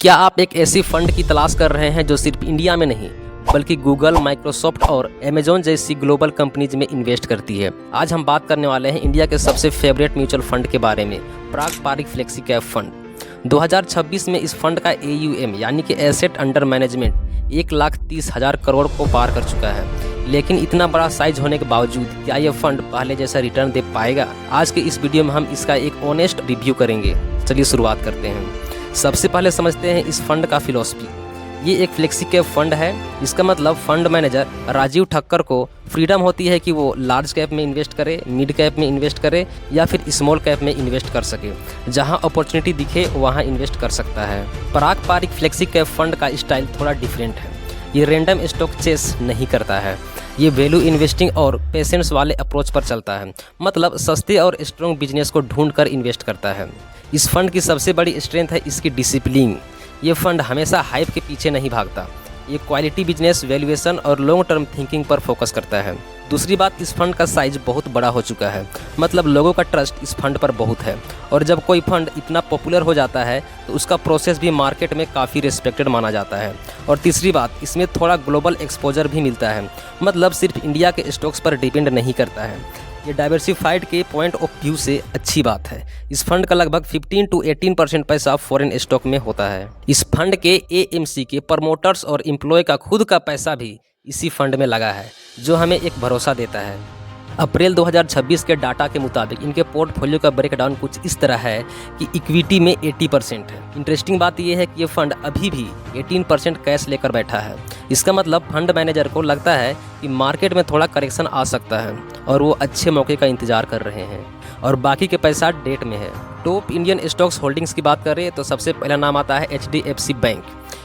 क्या आप एक ऐसी फंड की तलाश कर रहे हैं जो सिर्फ इंडिया में नहीं बल्कि गूगल, माइक्रोसॉफ्ट और अमेजॉन जैसी ग्लोबल कंपनीज में इन्वेस्ट करती है। आज हम बात करने वाले हैं इंडिया के सबसे फेवरेट म्यूचुअल फंड के बारे में, पराग पारिक फ्लेक्सी कैप फंड। 2026 में इस फंड का AUM यानी कि एसेट अंडर मैनेजमेंट 1,30,000 करोड़ को पार कर चुका है। लेकिन इतना बड़ा साइज होने के बावजूद क्या यह फंड पहले जैसा रिटर्न दे पाएगा? आज के इस वीडियो में हम इसका एक ऑनेस्ट रिव्यू करेंगे। चलिए शुरुआत करते हैं। सबसे पहले समझते हैं इस फंड का फिलॉसफी। ये एक फ्लेक्सी कैप फंड है। इसका मतलब फंड मैनेजर राजीव ठक्कर को फ्रीडम होती है कि वो लार्ज कैप में इन्वेस्ट करे, मिड कैप में इन्वेस्ट करे या फिर स्मॉल कैप में इन्वेस्ट कर सके। जहां अपॉर्चुनिटी दिखे वहां इन्वेस्ट कर सकता है। पराग पारिक फ्लेक्सी कैप फंड का स्टाइल थोड़ा डिफरेंट है। ये रैंडम स्टॉक चेस नहीं करता है। ये वैल्यू इन्वेस्टिंग और पेशेंस वाले अप्रोच पर चलता है। मतलब सस्ते और स्ट्रॉन्ग बिजनेस को ढूंढ कर इन्वेस्ट करता है। इस फंड की सबसे बड़ी स्ट्रेंथ है इसकी डिसिप्लिन। ये फंड हमेशा हाइप के पीछे नहीं भागता। ये क्वालिटी बिजनेस, वैल्यूएशन और लॉन्ग टर्म थिंकिंग पर फोकस करता है। दूसरी बात, इस फंड का साइज बहुत बड़ा हो चुका है। मतलब लोगों का ट्रस्ट इस फंड पर बहुत है। और जब कोई फंड इतना पॉपुलर हो जाता है तो उसका प्रोसेस भी मार्केट में काफ़ी रिस्पेक्टेड माना जाता है। और तीसरी बात, इसमें थोड़ा ग्लोबल एक्सपोजर भी मिलता है। मतलब सिर्फ इंडिया के स्टॉक्स पर डिपेंड नहीं करता है। ये डाइवर्सिफाइड के पॉइंट ऑफ व्यू से अच्छी बात है। इस फंड का लगभग 15 to 18% पैसा फॉरेन स्टॉक में होता है। इस फंड के AMC के प्रमोटर्स और एम्प्लॉय का खुद का पैसा भी इसी फंड में लगा है, जो हमें एक भरोसा देता है। अप्रैल 2026 के डाटा के मुताबिक इनके पोर्टफोलियो का ब्रेकडाउन कुछ इस तरह है कि इक्विटी में 80% है। इंटरेस्टिंग बात यह है कि ये फंड अभी भी 18% कैश लेकर बैठा है। इसका मतलब फंड मैनेजर को लगता है कि मार्केट में थोड़ा करेक्शन आ सकता है और वो अच्छे मौके का इंतजार कर रहे हैं। और बाकी के पैसा डेट में है। टॉप इंडियन स्टॉक्स होल्डिंग्स की बात करें तो सबसे पहला नाम आता है HDFC बैंक।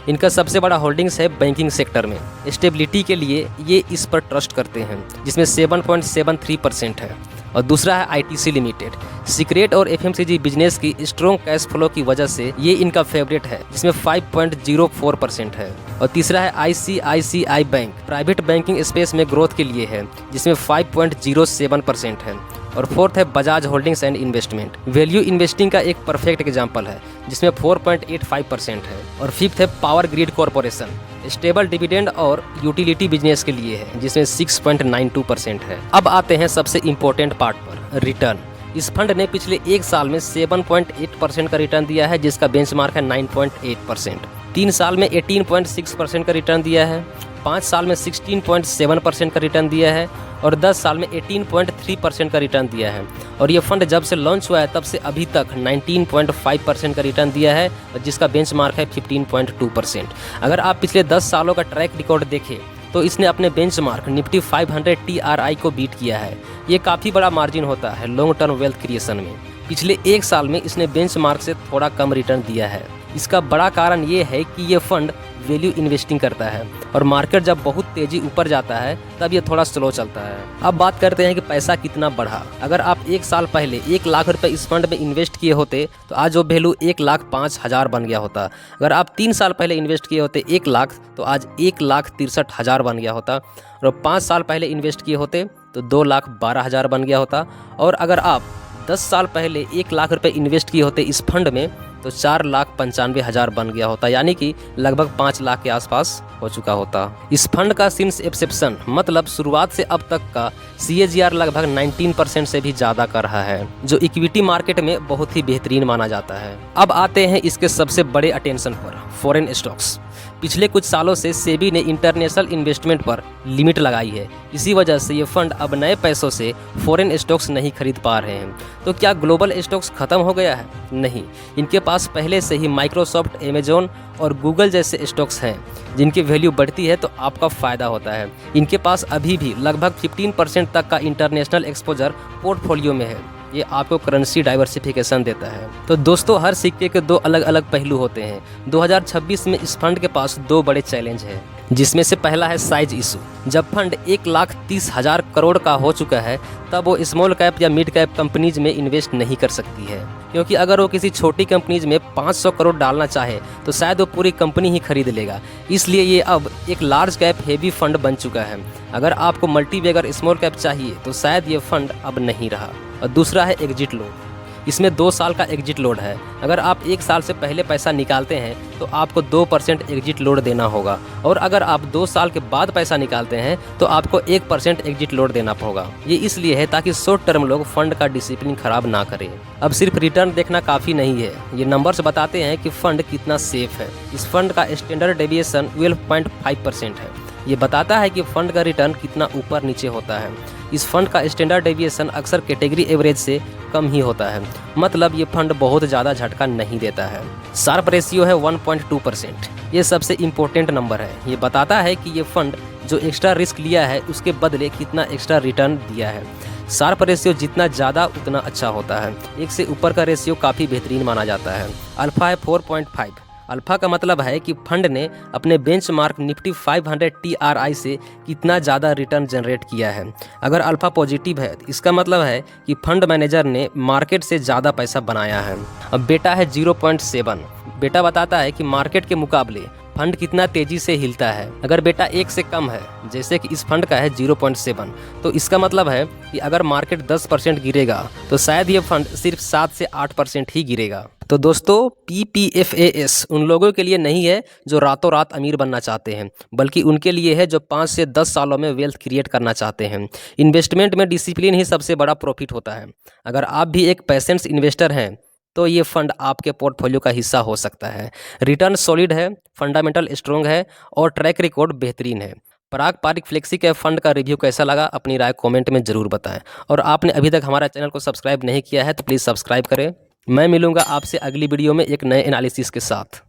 इनका सबसे बड़ा होल्डिंग्स है बैंकिंग सेक्टर में। स्टेबिलिटी के लिए ये इस पर ट्रस्ट करते हैं, जिसमें 7.73% है। और दूसरा है ITC लिमिटेड। सीक्रेट और FMCG बिजनेस की स्ट्रॉन्ग कैश फ्लो की वजह से ये इनका फेवरेट है, जिसमें 5.04% है। और तीसरा है ICICI bank. Private banking space में ग्रोथ के लिए है, जिसमें 5.07% है। और फोर्थ है Bajaj holdings and investment. Value investing का एक परफेक्ट एग्जांपल है, जिसमें 4.85% है। और फिफ्थ है power grid corporation. Stable dividend और यूटिलिटी बिजनेस के लिए है, जिसमें 6.92% है। अब आते हैं सबसे इम्पोर्टेंट पार्ट पर, रिटर्न। इस फंड ने पिछले एक साल में 7.8% का रिटर्न दिया है, जिसका बेंचमार्क है 9.8%। 3 साल में 18.6% का रिटर्न दिया है। 5 साल में 16.7% का रिटर्न दिया है। और 10 साल में 18.3% का रिटर्न दिया है। और ये फंड जब से लॉन्च हुआ है तब से अभी तक 19.5% का रिटर्न दिया है, जिसका बेंचमार्क है 15.2%। अगर आप पिछले 10 सालों का ट्रैक रिकॉर्ड देखें तो इसने अपने बेंचमार्क निफ्टी 500 TRI को बीट किया है। ये काफ़ी बड़ा मार्जिन होता है लॉन्ग टर्म वेल्थ क्रिएशन में। पिछले एक साल में इसने बेंचमार्क से थोड़ा कम रिटर्न दिया है। इसका बड़ा कारण ये है कि ये फंड वैल्यू इन्वेस्टिंग करता है और मार्केट जब बहुत तेजी ऊपर जाता है तब ये थोड़ा स्लो चलता है। अब बात करते हैं कि पैसा कितना बढ़ा। अगर आप एक साल पहले 1 लाख रुपए इस फंड में इन्वेस्ट किए होते तो आज वो वैल्यू 1,05,000 बन गया होता। अगर आप 3 साल पहले इन्वेस्ट किए होते 1 लाख तो आज 1,63,000 बन गया होता। और 5 साल पहले इन्वेस्ट किए होते तो 2,12,000 बन गया होता। और अगर आप 10 साल पहले 1 लाख रुपए इन्वेस्ट किए होते इस फंड में तो 4,95,000 बन गया होता, यानी कि लगभग 5 लाख के आसपास हो चुका होता। इस फंड का सिंस इंसेप्शन मतलब शुरुआत से अब तक का CAGR लगभग 19% से भी ज़्यादा कर रहा है, जो इक्विटी मार्केट में बहुत ही बेहतरीन माना जाता है। अब आते हैं इसके सबसे बड़े अटेंशन पर, फॉरेन स्टॉक्स। पिछले कुछ सालों से सेबी ने इंटरनेशनल इन्वेस्टमेंट पर लिमिट लगाई है। इसी वजह से ये फंड अब नए पैसों से फॉरेन स्टॉक्स नहीं खरीद पा रहे हैं। तो क्या ग्लोबल स्टॉक्स खत्म हो गया है? नहीं, इनके पास पहले से ही माइक्रोसॉफ्ट, अमेजॉन और गूगल जैसे स्टॉक्स हैं, जिनकी वैल्यू बढ़ती है तो आपका फ़ायदा होता है। इनके पास अभी भी लगभग 15% तक का इंटरनेशनल एक्सपोजर पोर्टफोलियो में है। ये आपको करेंसी डाइवर्सिफिकेशन देता है। तो दोस्तों, हर सिक्के के 2 अलग अलग पहलू होते हैं। 2026 में इस फंड के पास 2 बड़े चैलेंज हैं, जिसमें से पहला है साइज इशू। जब फंड 1,30,000 करोड़ का हो चुका है तब वो स्मॉल कैप या मिड कैप कंपनीज में इन्वेस्ट नहीं कर सकती है, क्योंकि अगर वो किसी छोटी कंपनीज में 500 करोड़ डालना चाहे तो शायद वो पूरी कंपनी ही खरीद लेगा। इसलिए ये अब एक लार्ज कैप हेवी फंड बन चुका है। अगर आपको मल्टी बैगर स्मॉल कैप चाहिए तो शायद ये फंड अब नहीं रहा। और दूसरा है एग्जिट लोड। इसमें 2 साल का एग्जिट लोड है। अगर आप 1 साल से पहले पैसा निकालते हैं तो आपको 2% एग्जिट लोड देना होगा, और अगर आप 2 साल के बाद पैसा निकालते हैं तो आपको 1% एग्जिट लोड देना होगा। ये इसलिए है ताकि शॉर्ट टर्म लोग फंड का डिसिप्लिन खराब ना करें। अब सिर्फ रिटर्न देखना काफ़ी नहीं है, ये नंबर्स बताते हैं कि फंड कितना सेफ है। इस फंड का स्टैंडर्ड डेविएशन 12.5% है। ये बताता है कि फंड का रिटर्न कितना ऊपर नीचे होता है। इस फंड का स्टैंडर्ड डेविएशन अक्सर कैटेगरी एवरेज से कम ही होता है, मतलब ये फंड बहुत ज़्यादा झटका नहीं देता है। शार्प रेशियो है 1.2%। ये सबसे इम्पोर्टेंट नंबर है। ये बताता है कि ये फंड जो एक्स्ट्रा रिस्क लिया है उसके बदले कितना एक्स्ट्रा रिटर्न दिया है। शार्प रेशियो जितना ज़्यादा उतना अच्छा होता है। 1 से ऊपर का रेशियो काफ़ी बेहतरीन माना जाता है। अल्फा है 4.5। अल्फा का मतलब है कि फंड ने अपने बेंचमार्क निफ्टी 500 TRI से कितना ज़्यादा रिटर्न जनरेट किया है। अगर अल्फा पॉजिटिव है तो इसका मतलब है कि फंड मैनेजर ने मार्केट से ज़्यादा पैसा बनाया है। अब बेटा है 0.7। बेटा बताता है कि मार्केट के मुकाबले फंड कितना तेज़ी से हिलता है। अगर बेटा 1 से कम है, जैसे कि इस फंड का है 0.7, तो इसका मतलब है कि अगर मार्केट 10% गिरेगा तो शायद ये फंड सिर्फ 7 से 8% ही गिरेगा। तो दोस्तों, PPFAS उन लोगों के लिए नहीं है जो रातों रात अमीर बनना चाहते हैं, बल्कि उनके लिए है जो 5 से 10 सालों में वेल्थ क्रिएट करना चाहते हैं। इन्वेस्टमेंट में डिसिप्लिन ही सबसे बड़ा प्रॉफिट होता है। अगर आप भी एक पेशेंस इन्वेस्टर हैं तो ये फंड आपके पोर्टफोलियो का हिस्सा हो सकता है। रिटर्न सॉलिड है, फंडामेंटल स्ट्रॉन्ग है और ट्रैक रिकॉर्ड बेहतरीन है। पराग पारिक फ्लेक्सी के फंड का रिव्यू कैसा लगा, अपनी राय कमेंट में ज़रूर बताएं। और आपने अभी तक हमारा चैनल को सब्सक्राइब नहीं किया है तो प्लीज़ सब्सक्राइब करें। मैं मिलूंगा आपसे अगली वीडियो में एक नए एनालिसिस के साथ।